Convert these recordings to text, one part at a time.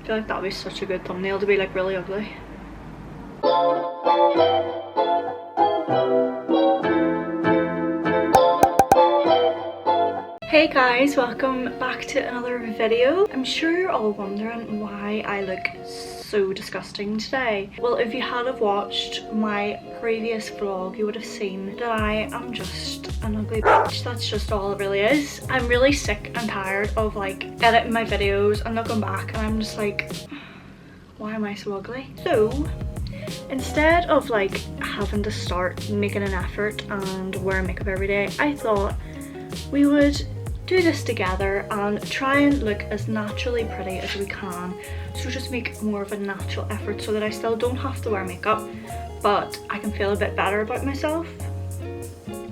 I feel like that would be such a good thumbnail to be like really ugly. Hey guys, welcome back to another video. I'm sure you're all wondering why I look so disgusting today. Well, if you had have watched my previous vlog, you would have seen that I am just an ugly bitch. That's just all it really is. I'm really sick and tired of like editing my videos and looking back and I'm just like, why am I so ugly? So instead of like having to start making an effort and wear makeup every day, I thought we would do this together and try and look as naturally pretty as we can. So just make more of a natural effort so that I still don't have to wear makeup, but I can feel a bit better about myself.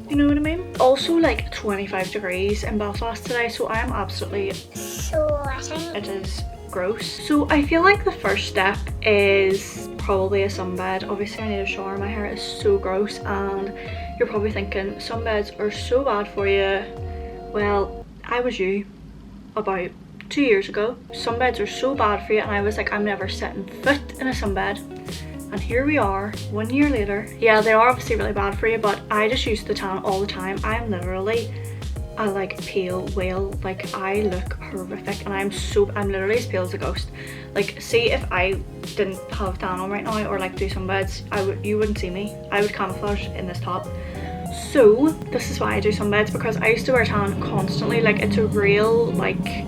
You know what I mean? Also like 25 degrees in Belfast today, so I am absolutely sweating. It is gross. So I feel like the first step is probably a sunbed. Obviously I need a shower, my hair is so gross and you're probably thinking sunbeds are so bad for you. Well, I was you about 2 years ago. Sunbeds are so bad for you and I was like, I'm never setting foot in a sunbed. And here we are 1 year later. Yeah, they are obviously really bad for you, but I just use the tan all the time. I'm literally a like pale whale. Like I look horrific and I'm literally as pale as a ghost. Like see if I didn't have tan on right now or like do sunbeds, you wouldn't see me. I would camouflage in this top. So this is why I do sunbeds, because I used to wear tan constantly. Like it's a real like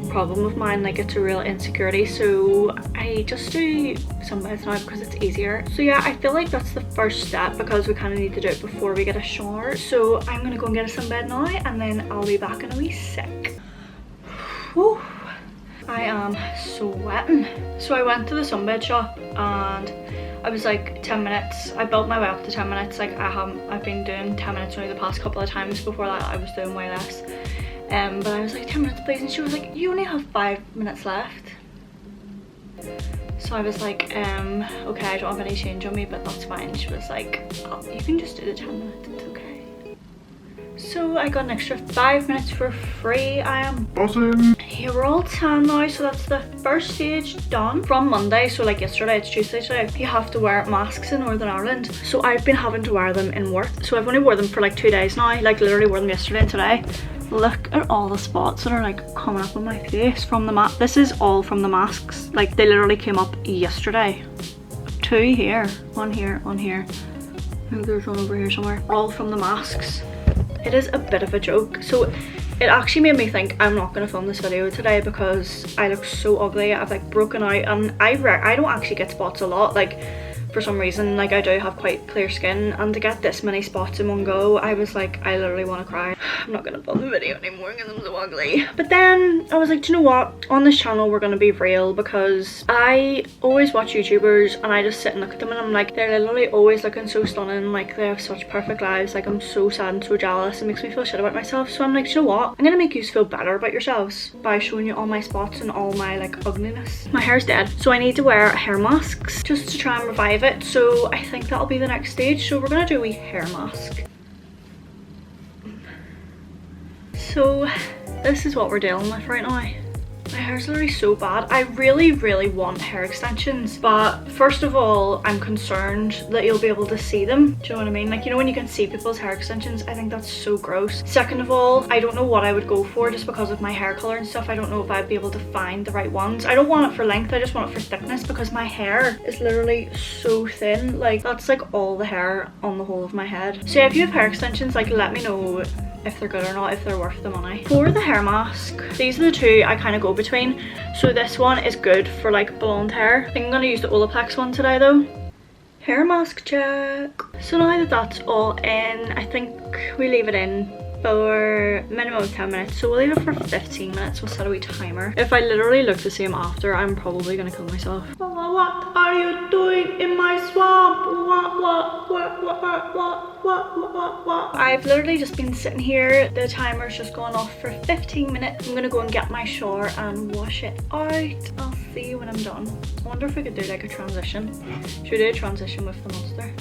problem of mine, like it's a real insecurity, so I just do sunbeds now because it's easier. So yeah, I feel like that's the first step because we kind of need to do it before we get a shower. So I'm gonna go and get a sunbed now and then I'll be back in a wee sec. Whew. I am sweating. So I went to the sunbed shop and I was like 10 minutes. I built my way up to 10 minutes. Like I've been doing 10 minutes only the past couple of times. Before that I was doing way less. But I was like 10 minutes please, and she was like, you only have 5 minutes left. So I was like, okay, I don't have any change on me, but that's fine. She was like, oh, you can just do the 10 minutes, it's okay. So I got an extra 5 minutes for free. I am buzzing. Here we're all tan now, so that's the first stage done. From Monday, so like yesterday, it's Tuesday today, you have to wear masks in Northern Ireland. So I've been having to wear them in work. So I've only wore them for like 2 days now, like literally wore them yesterday and today. Look at all the spots that are like coming up on my face from the mask. This is all from the masks. Like they literally came up yesterday. 2 here, one here, one here. I think there's one over here somewhere. All from the masks. It is a bit of a joke. So it actually made me think I'm not going to film this video today because I look so ugly. I've like broken out and I don't actually get spots a lot. Like for some reason, like I do have quite clear skin, and to get this many spots in one go, I was like, I literally want to cry. I'm not gonna film the video anymore because I'm so ugly. But then I was like, do you know what? On this channel we're gonna be real, because I always watch YouTubers and I just sit and look at them and I'm like, they're literally always looking so stunning, like they have such perfect lives. Like I'm so sad and so jealous. It makes me feel shit about myself. So I'm like, do you know what? I'm gonna make you feel better about yourselves by showing you all my spots and all my like ugliness. My hair's dead, so I need to wear hair masks just to try and revive it. So I think that'll be the next stage. So we're gonna do a wee hair mask. So this is what we're dealing with right now. My hair's literally so bad. I really want hair extensions, but first of all I'm concerned that you'll be able to see them. Do you know what I mean? Like, you know when you can see people's hair extensions? I think that's so gross. Second of all, I don't know what I would go for just because of my hair color and stuff. I don't know if I'd be able to find the right ones. I don't want it for length, I just want it for thickness because my hair is literally so thin. Like that's like all the hair on the whole of my head. So yeah, if you have hair extensions, like let me know if they're good or not, if they're worth the money. For the hair mask, these are the two I kind of go between. So this one is good for like blonde hair. I think I'm gonna use the Olaplex one today though. Hair mask check. So now that that's all in, I think we leave it in for a minimum of 10 minutes. So we'll leave it for 15 minutes. We'll set a wee timer. If I literally look the same after, I'm probably gonna kill myself. What are you doing in my swamp? What? I've literally just been sitting here. The timer's just gone off for 15 minutes. I'm gonna go and get my shower and wash it out. I'll see you when I'm done. I wonder if we could do like a transition. Should we do a transition with the monster?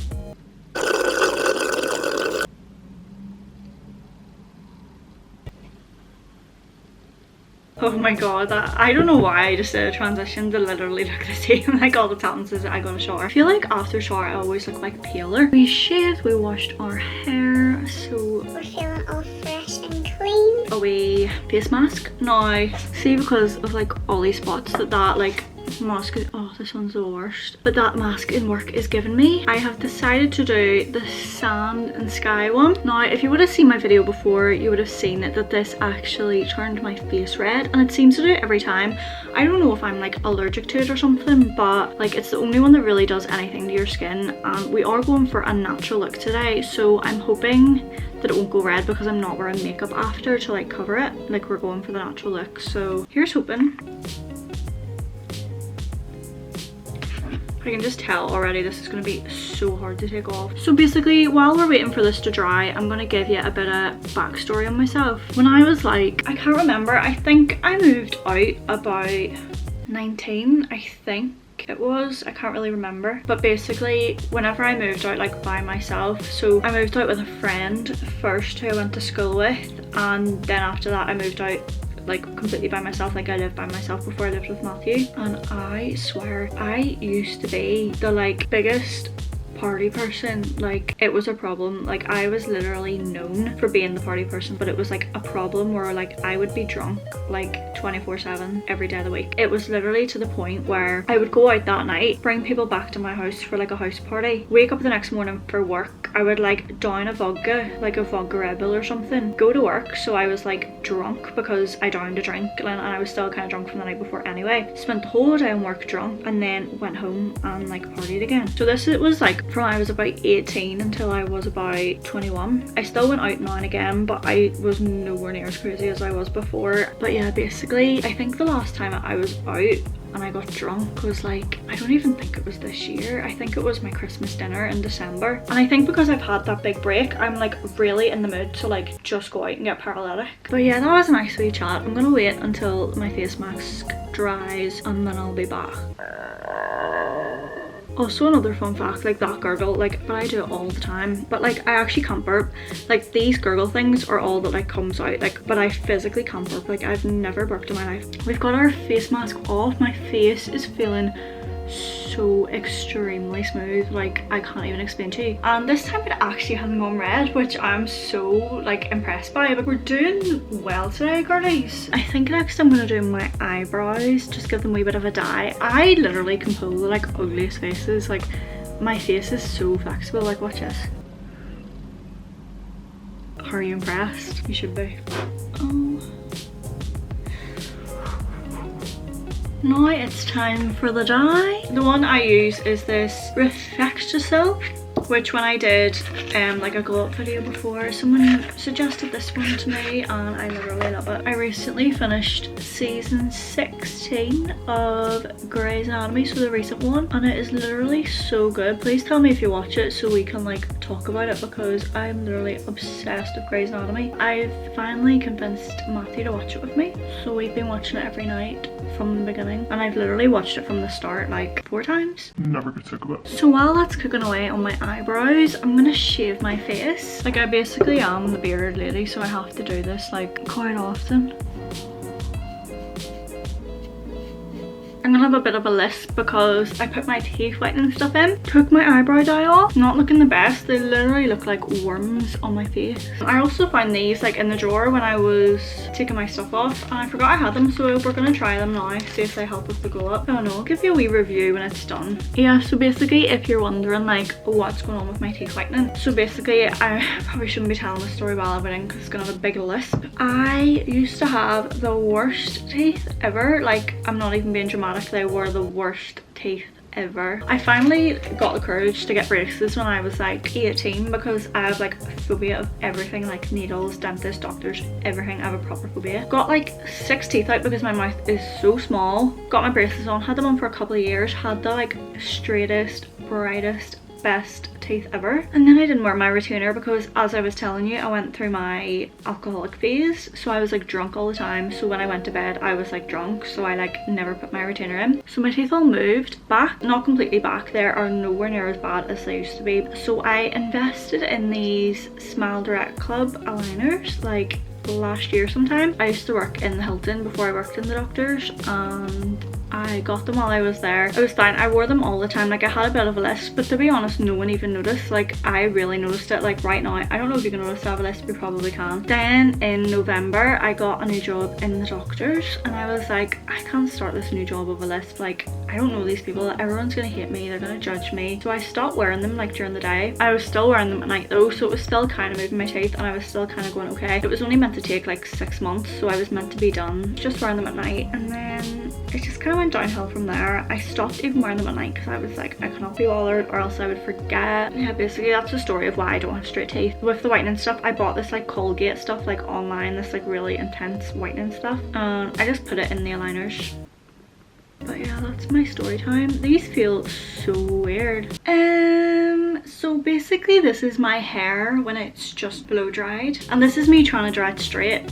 Oh my god, I don't know why I just did a transition to literally look the same like all the time since I got a shower. I feel like after shower I always look like paler. We shaved, we washed our hair, so we're feeling all fresh and clean. A wee face mask. Now, see, because of like all these spots that like mask is, oh, this one's the worst, but that mask in work is giving me, I have decided to do the sand and sky one. Now, if you would have seen my video before, you would have seen that this actually turned my face red, and it seems to do it every time. I don't know if I'm like allergic to it or something, but like it's the only one that really does anything to your skin, and we are going for a natural look today, so I'm hoping that it won't go red because I'm not wearing makeup after to like cover it. Like, we're going for the natural look, so here's hoping. I can just tell already this is going to be so hard to take off. So basically, while we're waiting for this to dry, I'm going to give you a bit of backstory on myself. When I was like, I can't remember, I think I moved out about 19, I think it was, I can't really remember, but basically whenever I moved out like by myself, so I moved out with a friend first who I went to school with, and then after that I moved out like completely by myself. Like, I lived by myself before I lived with Matthew, and I swear I used to be the like biggest party person. Like, it was a problem. Like, I was literally known for being the party person, but it was like a problem where like I would be drunk like 24/7 every day of the week. It was literally to the point where I would go out that night, bring people back to my house for like a house party, wake up the next morning for work, I would like down a vodka, like a vodka Red Bull or something, go to work, so I was like drunk because I downed a drink, and I was still kind of drunk from the night before anyway. Spent the whole day in work drunk, and then went home and like partied again. So this, it was like from I was about 18 until I was about 21. I still went out now and again, but I was nowhere near as crazy as I was before. But yeah, basically I think the last time I was out and I got drunk was like, I don't even think it was this year. I think it was my Christmas dinner in December. And I think because I've had that big break, I'm like really in the mood to like just go out and get paralytic. But yeah, that was a nice wee chat. I'm gonna wait until my face mask dries and then I'll be back. Also, another fun fact, like that gurgle, like, but I do it all the time, but like I actually can't burp. Like, these gurgle things are all that like comes out, like, but I physically can't burp. Like, I've never burped in my life. We've got our face mask off. My face is feeling so extremely smooth, like I can't even explain to you. And this time it actually hasn't gone red, which I'm so like impressed by. But we're doing well today, girlies. I think next I'm gonna do my eyebrows, just give them a wee bit of a dye. I literally can pull the like ugliest faces. Like, my face is so flexible. Like, watch this. Are you impressed? You should be. Oh. Now it's time for the dye. The one I use is this Reflectacil, which when I did like a glow up video before, someone suggested this one to me and I literally love it. I recently finished season 16 of Grey's Anatomy, so the recent one, and it is literally so good. Please tell me if you watch it so we can like talk about it, because I'm literally obsessed with Grey's Anatomy. I've finally convinced Matthew to watch it with me, so we've been watching it every night from the beginning, and I've literally watched it from the start like 4 times. Never get sick of it. So while that's cooking away on my eyebrows, I'm gonna shave my face. Like, I basically am the bearded lady, so I have to do this like quite often. I'm gonna have a bit of a lisp because I put my teeth whitening stuff in. Took my eyebrow dye off. Not looking the best. They literally look like worms on my face. I also found these like in the drawer when I was taking my stuff off, and I forgot I had them, so we're gonna try them now, see if they help with the glow up. I don't know, I'll give you a wee review when it's done. Yeah, so basically if you're wondering like what's going on with my teeth whitening, so basically I probably shouldn't be telling this story while I'm eating because it's gonna have a big lisp. I used to have the worst teeth ever. Like, I'm not even being dramatic. They were the worst teeth ever. I finally got the courage to get braces when I was like 18 because I have like a phobia of everything, like needles, dentists, doctors, everything. I have a proper phobia. Got like 6 teeth out because my mouth is so small. Got my braces on, had them on for a couple of years, had the like straightest, brightest, best teeth ever. And then I didn't wear my retainer because, as I was telling you, I went through my alcoholic phase, so I was like drunk all the time. So when I went to bed I was like drunk, so I like never put my retainer in. So my teeth all moved back, not completely back, they are nowhere near as bad as they used to be. So I invested in these Smile Direct Club aligners. Like, last year sometime. I used to work in the Hilton before I worked in the doctors, and I got them while I was there. It was fine. I wore them all the time. Like, I had a bit of a list, but to be honest, no one even noticed. Like, I really noticed it. Like, right now, I don't know if you can notice I have a list, but you probably can. Then in November, I got a new job in the doctors, and I was like, I can't start this new job with a list. Like, I don't know these people. Everyone's gonna hate me. They're gonna judge me. So I stopped wearing them like during the day. I was still wearing them at night though, so it was still kind of moving my teeth, and I was still kind of going okay. It was only meant to take like 6 months, so I was meant to be done just wearing them at night, and then it just kind of went downhill from there. I stopped even wearing them at night because I was like, I cannot be bothered or else I would forget. Yeah, basically that's the story of why I don't have straight teeth. With the whitening stuff, I bought this like Colgate stuff like online, this like really intense whitening stuff, and I just put it in nail liners. But yeah, that's my story time. These feel so weird. So basically this is my hair when it's just blow dried, and this is me trying to dry it straight.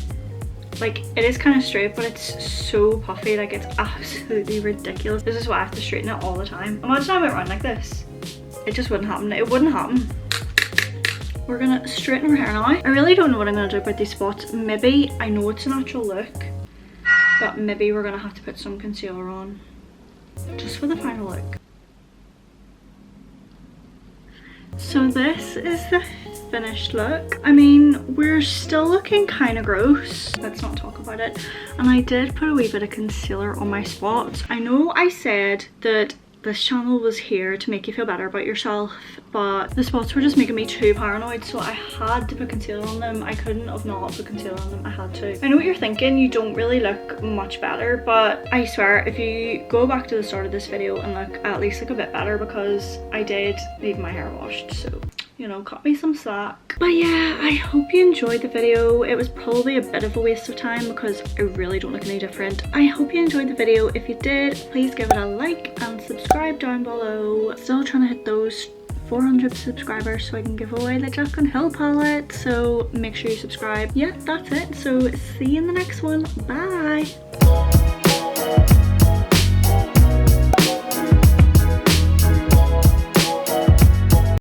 Like, it is kind of straight, but it's so puffy, like it's absolutely ridiculous. This is why I have to straighten it all the time. Imagine I went around like this. It just wouldn't happen. It wouldn't happen. We're gonna straighten our hair now. I really don't know what I'm gonna do about these spots. Maybe, I know it's a natural look, but maybe we're gonna have to put some concealer on just for the final look. So this is the finished look. I mean, we're still looking kind of gross. Let's not talk about it. And I did put a wee bit of concealer on my spots. I know I said that this channel was here to make you feel better about yourself, but the spots were just making me too paranoid, so I had to put concealer on them. I couldn't have not put concealer on them. I had to. I know what you're thinking, you don't really look much better, but I swear if you go back to the start of this video and look, I at least look a bit better because I did need my hair washed, so you know, cut me some slack. But yeah, I hope you enjoyed the video. It was probably a bit of a waste of time because I really don't look any different. I hope you enjoyed the video. If you did, please give it a like and subscribe down below. Still trying to hit those 400 subscribers so I can give away the Jack and Hill palette, so make sure you subscribe. Yeah, that's it. So see you in the next one. Bye.